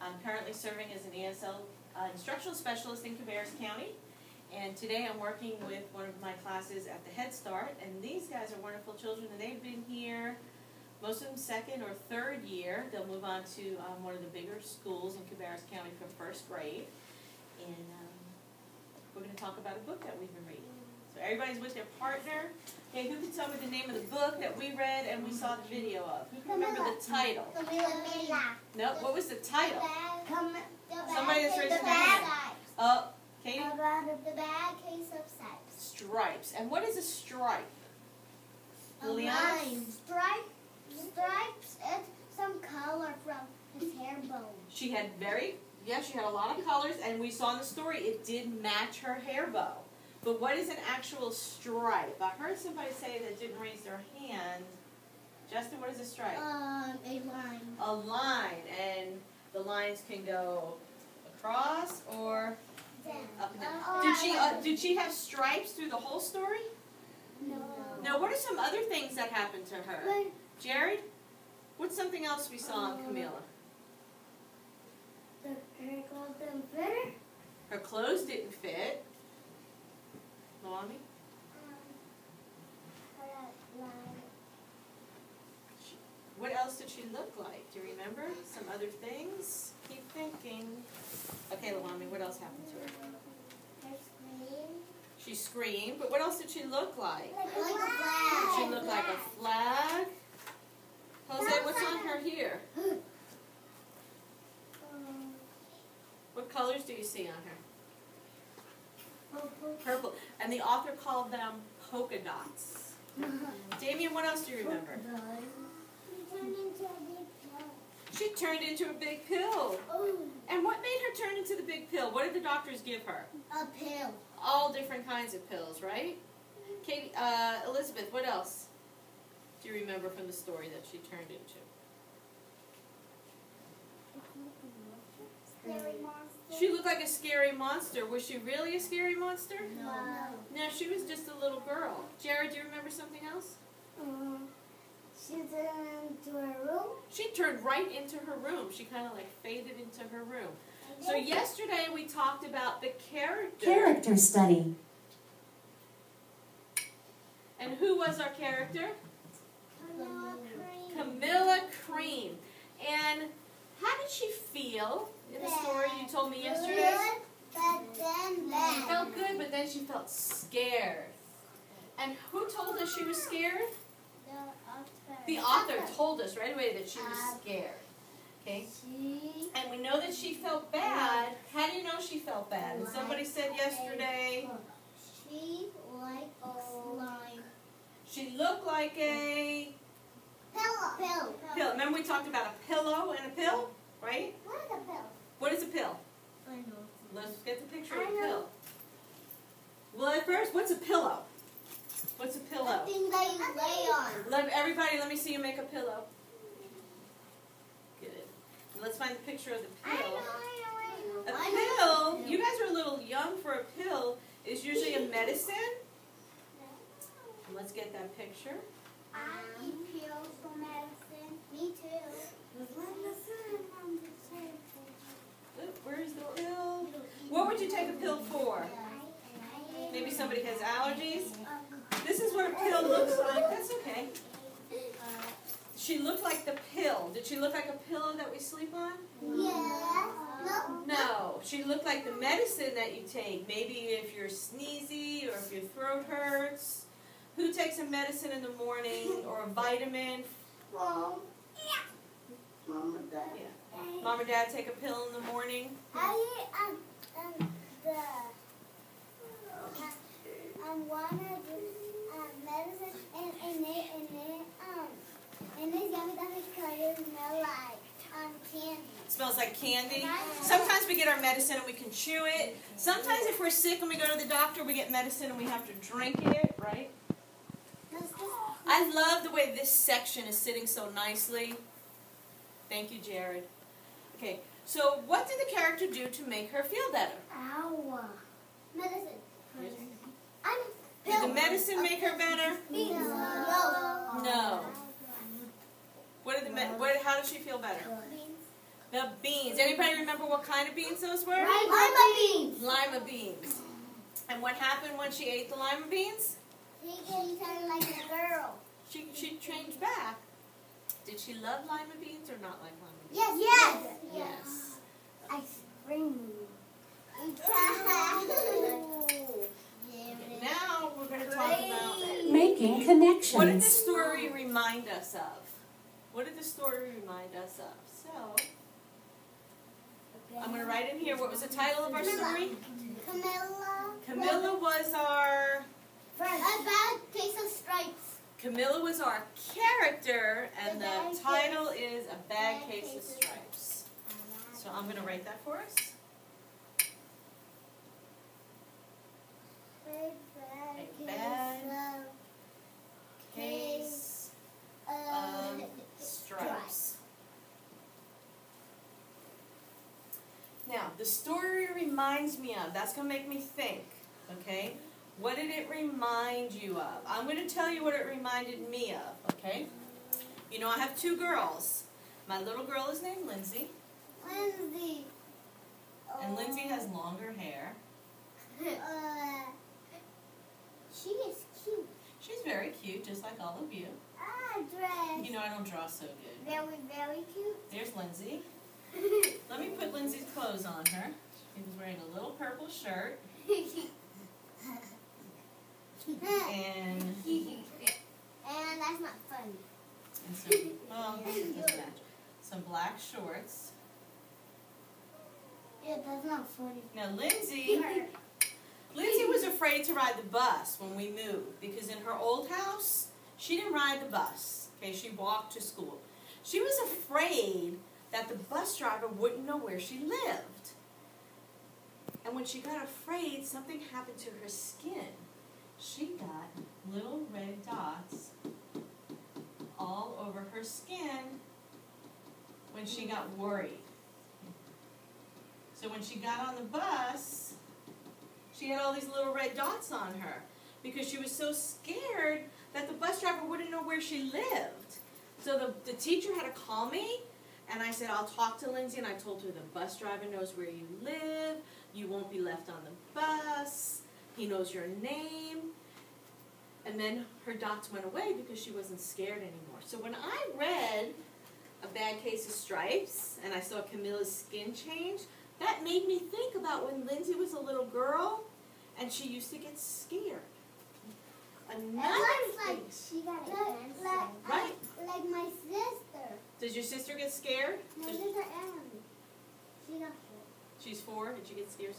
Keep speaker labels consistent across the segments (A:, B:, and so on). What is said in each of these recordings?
A: I'm currently serving as an ESL instructional specialist in Cabarrus County. And today I'm working with one of my classes at the Headstart. And these guys are wonderful children, and they've been here, most of them second or third year. They'll move on to one of the bigger schools in Cabarrus County for first grade. And we're going to talk about a book that we've been reading. So everybody's with their partner. Hey, who can tell me the name of the book that we read and we saw the video of? Who can remember the title? No, what was the title? Somebody that's raising their hand. Oh, Katie?
B: The Bad Case of Stripes.
A: Stripes. And what is a stripe? Liliana?
B: Line. Stripes is some color from his hair bone.
A: She had she had a lot of colors, and we saw in the story it did match her hair bow. But what is an actual stripe? I heard somebody say that didn't raise their hand. Justin, what is a stripe?
B: A line.
A: A line, and the lines can go across or up and down. Did she have stripes through the whole story?
B: No.
A: Now, what are some other things that happened to her? Jared, what's something else we saw in Camilla?
B: Her clothes didn't fit.
A: Her clothes didn't fit. Mommy? What else did she look like? Do you remember? Some other things? Keep thinking. Okay, Lawami, what else happened to her?
B: Her scream.
A: She screamed, but what else did she look like?
B: Like a flag.
A: She looked like a flag. Jose, what's on her here? What colors do you see on her? Purple. And the author called them polka dots. Damien, what else do you remember? She turned into a big pill. And what made her turn into the big pill? What did the doctors give her?
B: A pill.
A: All different kinds of pills, right? Katie, Elizabeth, what else do you remember from the story that she turned into?
B: Scary monster.
A: She looked like a scary monster. Was she really a scary monster?
B: No.
A: No, she was just a little girl. Jared, do you remember something else?
B: She turned into her room.
A: She turned right into her room. She kind of like faded into her room. So yesterday we talked about the
C: Character study.
A: And who was our character?
B: Camilla
A: Camilla Cream. And how did she feel in the story you told me yesterday?
B: Good, but then bad.
A: She felt good, but then she felt scared. And who told us she was scared? The author told us right away that she was scared. Okay? And we know that she felt bad. How do you know she felt bad? And somebody said yesterday
B: She like slime.
A: she looked like a
B: Pillow.
A: pill. Remember we talked about a pillow and a pill? Right?
B: What is a pill?
A: What is a pill?
B: I know.
A: Let's get the picture of
B: I
A: a
B: know.
A: pill. Well, at first, what's a pillow? What's a pillow?
B: Something that you lay on.
A: Everybody, let me see you make a pillow. Good. Let's find the picture of the pill. A pill, you guys are a little young for a pill, is usually a medicine. Let's get that picture.
B: I eat pills for medicine. Me too.
A: Oop, where's the pill? What would you take a pill for? Maybe somebody has allergies. This is what a pill looks like. That's okay. She looked like the pill. Did she look like a pillow that we sleep on?
B: Yes.
A: No. She looked like the medicine that you take. Maybe if you're sneezy or if your throat hurts. Who takes a medicine in the morning or a vitamin?
B: Mom. Mom and Dad.
A: Yeah. Mom or Dad take a pill in the morning?
B: I eat one of the medicine and it's yummy because it smells like candy.
A: It smells like candy. Sometimes we get our medicine and we can chew it. Sometimes if we're sick and we go to the doctor, we get medicine and we have to drink it, right? I love the way this section is sitting so nicely. Thank you, Jared. Okay, so what did the character do to make her feel better?
B: Ow. Medicine.
A: Did the medicine make her better?
B: No.
A: No. How did she feel better? The beans. Anybody remember what kind of beans those were?
B: Lima beans.
A: Lima beans. And what happened when she ate the lima beans?
B: She turned like a girl.
A: She changed back. Did she love lima beans or not like lima beans?
B: Yes. Yes.
A: Yes.
B: Ice cream.
A: Now we're going to talk about
C: Making
A: what did the
C: connections.
A: story remind us of? What did the story remind us of? So, I'm going to write in here, what was the title of our story?
B: Camilla.
A: Camilla was our...
B: A bad case of stripes.
A: Camilla was our character, and the title is A Bad Case of Stripes. So I'm going to write that for us. A bad case of stripes. Now, the story reminds me of, that's going to make me think, okay? What did it remind you of? I'm going to tell you what it reminded me of, okay? You know, I have two girls. My little girl is named Lindsay,
B: Lindsay.
A: and Lindsay has longer hair.
B: She is cute.
A: She's very cute, just like all of you.
B: Dress.
A: You know, I don't draw so good.
B: Very, very cute.
A: There's Lindsay. Let me put Lindsay's clothes on her. She was wearing a little purple shirt and
B: And that's not funny.
A: some, well, it doesn't match. Some black shorts.
B: Yeah, that's not funny.
A: Now, Lindsay was afraid to ride the bus when we moved because in her old house, she didn't ride the bus. Okay, she walked to school. She was afraid that the bus driver wouldn't know where she lived. And when she got afraid, something happened to her skin. She got little red dots all over her skin when she got worried. So when she got on the bus, she had all these little red dots on her because she was so scared that the bus driver wouldn't know where she lived. So the teacher had to call me, and I said, I'll talk to Lindsay, and I told her the bus driver knows where you live, you won't be left on the bus, he knows your name. And then her dots went away because she wasn't scared anymore. So when I read A Bad Case of Stripes, and I saw Camilla's skin change, that made me think about when Lindsay was a little girl, and she used to get scared. Another thing,
B: Like she got a
A: right?
B: Like my sister.
A: Does your sister get scared?
B: My sister Emily. She got
A: She's 4. Did you get scared?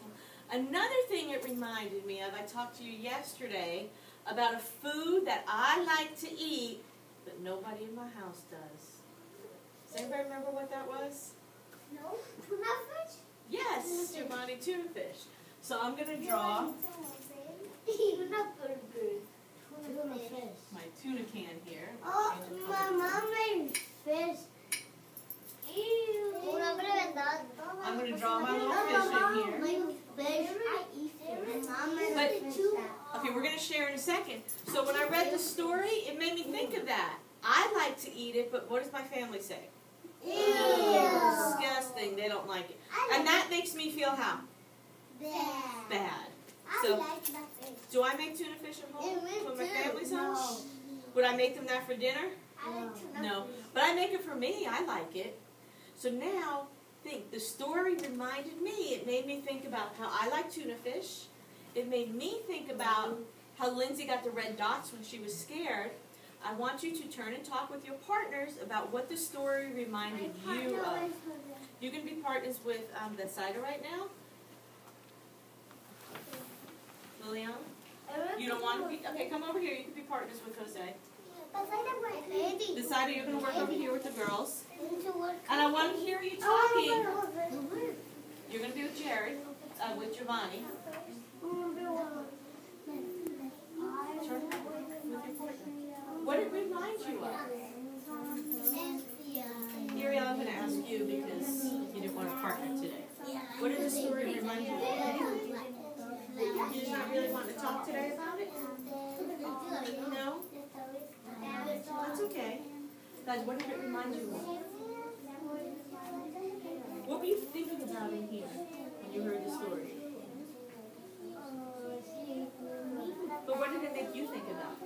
A: Another thing it reminded me of, I talked to you yesterday about a food that I like to eat, but nobody in my house does. Does anybody remember what that was?
B: No? Tuna fish?
A: Yes, Giovanni, tuna fish. So I'm going to draw
B: Tuna burgers. Tuna fish.
A: my tuna can here.
B: Oh, my mom made fish. Ew.
A: I'm going to draw my little fish in here.
B: Fish. I eat fish. Mom made
A: But-
B: fish.
A: Okay, we're going to share in a second. So when I read the story, it made me think of that. I like to eat it, but what does my family say?
B: Ew.
A: Disgusting. They don't like it. And that makes me feel how? Bad.
B: I
A: So,
B: like that fish.
A: do I make tuna fish at home?
B: Yeah, me
A: For my
B: too.
A: family's house?
B: No.
A: Would I make them that for dinner?
B: I like tuna
A: No.
B: fish.
A: But I make it for me. I like it. So now, think. The story reminded me. It made me think about how I like tuna fish. It made me think about how Lindsay got the red dots when she was scared. I want you to turn and talk with your partners about what the story reminded you of. You can be partners with the cider right now. Liliana? You don't want to be? Okay, come over here. You can be partners with Jose. The cider, you're going to work over here with the girls. And I want to hear you talking. You're going to be with Jerry, with Giovanni. Turn with your partner. What did it remind you of? Ariel, I'm going to ask you because you didn't want a partner today. What did the story remind you of? You just not really want to talk today about it? No? That's okay. Guys, what did it remind you of? What were you thinking about in here when you heard the story? But what did it make you think about?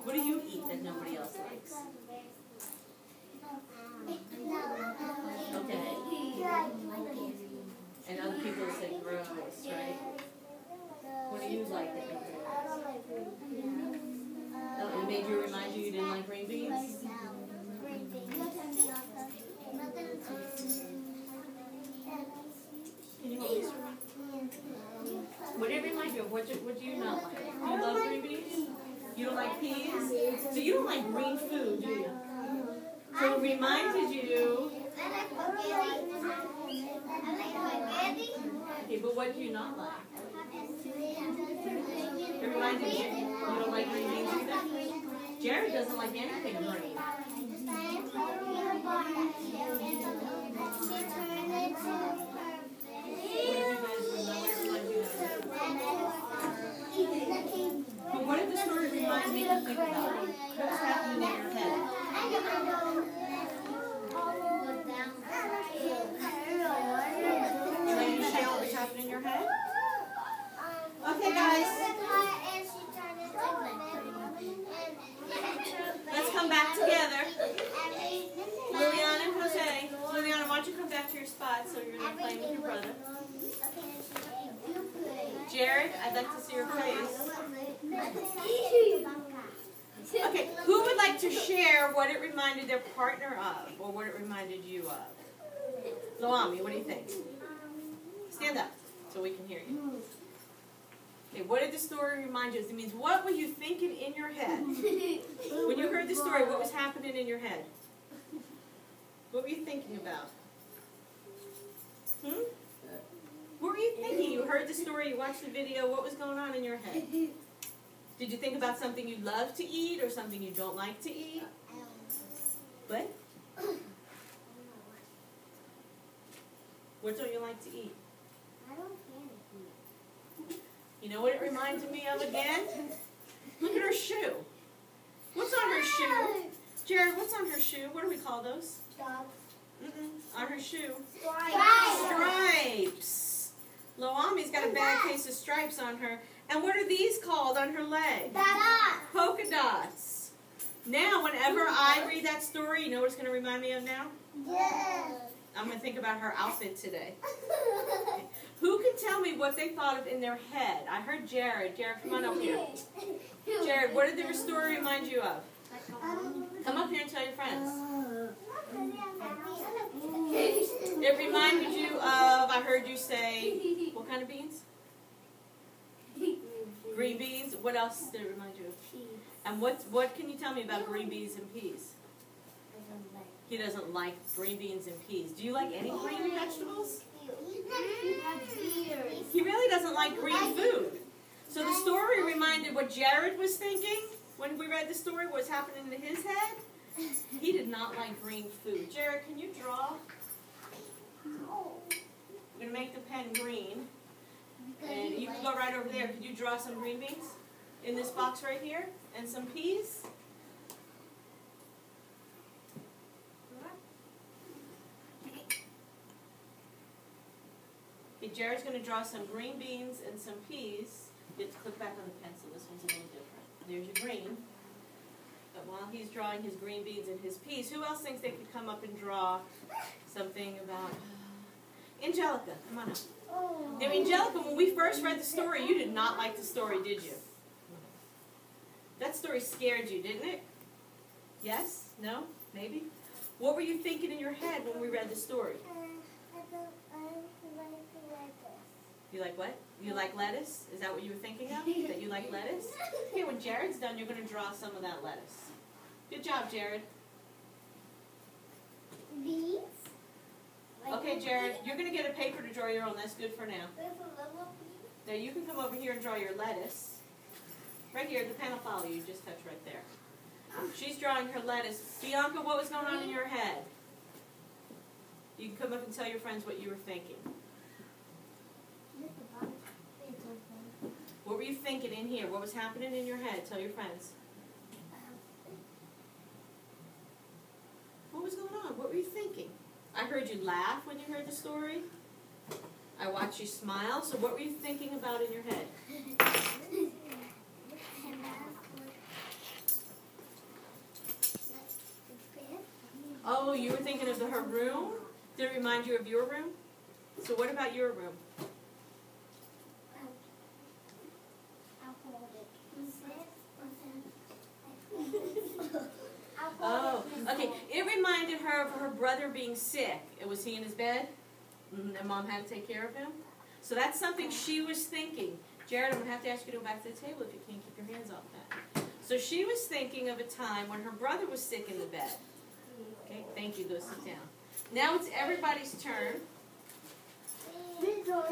A: What do you eat that nobody else likes? Okay. And other people say gross, right? What do you like that nobody else likes? Oh, it made you remind you didn't like green beans? Can you hold this for me? What did it remind you of? What do you not like? Do you love green beans? You don't like peas? So you don't like green food, do you? So it reminded you. Okay, but what do you not like? It reminded you don't like green beans either? Jared doesn't like anything green. But what did the story remind me to think about? What's happening in your head? You want to share what was happening in your head? Okay, guys. Let's come back together. Liliana and Jose. Liliana, why don't you come back to your spot so you're not playing with your brother? Jared, I'd like to see your face. Okay, who would like to share what it reminded their partner of, or what it reminded you of? Loami, what do you think? Stand up so we can hear you. Okay, what did the story remind you of? It means, what were you thinking in your head? When you heard the story, what was happening in your head? What were you thinking about? What were you thinking? You heard the story, you watched the video, what was going on in your head? Did you think about something you love to eat or something you don't like to eat? What? What don't you like to eat?
B: I don't care to eat.
A: You know what it reminded me of again? Look at her shoe. What's on her shoe? Jared, what's on her shoe? What do we call those? On her shoe. Stripes. Loami's got a bad case of stripes on her. And what are these called on her leg? Polka dots. Now, whenever I read that story, you know what it's going to remind me of now? I'm going to think about her outfit today. Who can tell me what they thought of in their head? I heard Jared. Jared, come on up here. Jared, what did the story remind you of? Come up here and tell your friends. It reminded you of, I heard you say, what kind of beans? Green beans. What else did it remind you of? And what can you tell me about green beans and peas? He doesn't like green beans and peas. Do you like any green vegetables? He really doesn't like green food. So the story reminded what Jared was thinking when we read the story, what's happening in his head. He did not like green food. Jared, can you draw? I'm going to make the pen green. And you can go right over there. Could you draw some green beans in this box right here? And some peas? Okay, Jared's going to draw some green beans and some peas. You have to click back on the pencil. This one's a little different. There's your green. But while he's drawing his green beans and his peas, who else thinks they could come up and draw something about... Angelica, come on up. Now, Angelica, when we first read the story, you did not like the story, did you? That story scared you, didn't it? Yes? No? Maybe? What were you thinking in your head when we read the story? You like what? You like lettuce? Is that what you were thinking of? That you like lettuce? Okay, when Jared's done, you're going to draw some of that lettuce. Good job, Jared.
B: These?
A: Okay, Jared, you're going to get a paper to draw your own. That's good for now. Now, you can come over here and draw your lettuce. Right here, the pen will follow you. Just touch right there. She's drawing her lettuce. Bianca, what was going on in your head? You can come up and tell your friends what you were thinking. What were you thinking in here? What was happening in your head? Tell your friends. What was going on? What were you thinking? I heard you laugh when you heard the story. I watched you smile. So what were you thinking about in your head? Oh, you were thinking of her room? Did it remind you of your room? So what about your room? Oh, okay. It reminded her of her brother being sick. Was he in his bed? And Mom had to take care of him? So that's something she was thinking. Jared, I'm going to have to ask you to go back to the table if you can't keep your hands off that. So she was thinking of a time when her brother was sick in the bed. Okay, thank you. Go sit down. Now it's everybody's turn.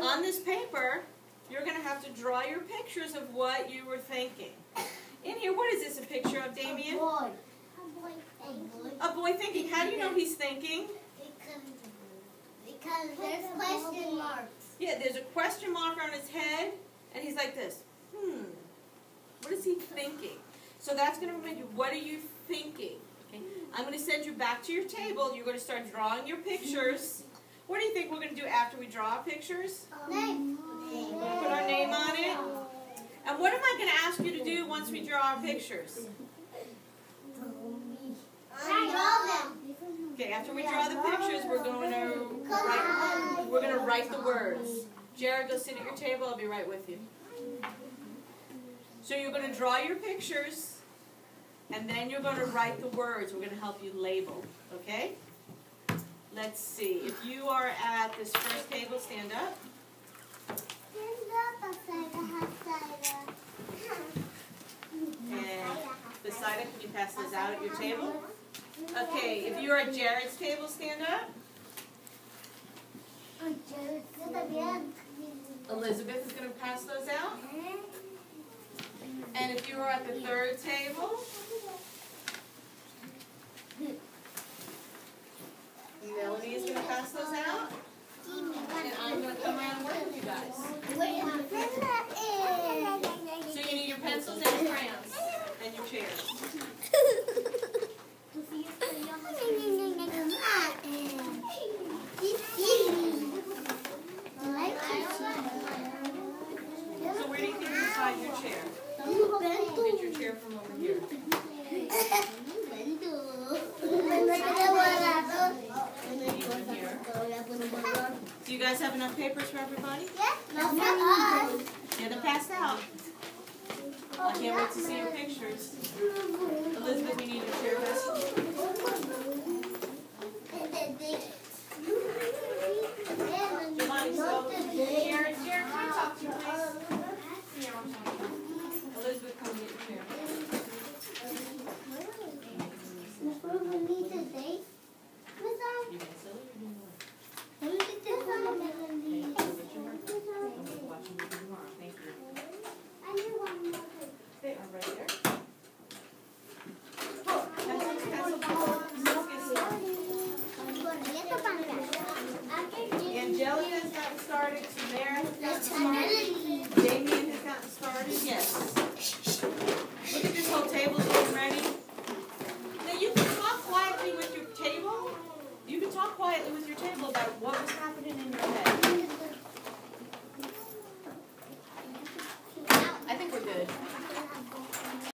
A: On this paper, you're going to have to draw your pictures of what you were thinking. In here, what is this a picture of, Damien?
B: A boy thinking.
A: A boy thinking. How do you know he's thinking?
B: Because there's question marks.
A: Yeah, there's a question mark on his head, and he's like this. What is he thinking? So that's going to remind you, what are you thinking? Okay. I'm going to send you back to your table. You're going to start drawing your pictures. What do you think we're going to do after we draw our pictures?
B: Name.
A: We're going to put our name on it. And what am I going to ask you to do once we draw our pictures?
B: Draw them.
A: Okay, after we draw the pictures, we're going to write the words. Jared, go sit at your table. I'll be right with you. So you're going to draw your pictures, and then you're going to write the words. We're going to help you label, okay? Let's see. If you are at this first table, stand up. And beside it, can you pass those out at your table? Okay, if you are at Jared's table, stand up. Elizabeth is going to pass those out. And if you are at the third table, Melanie is going to pass those out. And I'm going to come around and work with you guys. So you need your pencils and your crayons and your chairs. So where do you think you find your chair? Get your chair from over here. Even here. Do you guys have enough papers for everybody? Yeah, they're passed out. I can't wait to see your pictures. Elizabeth, you need your chair back. Jared, can I talk to you?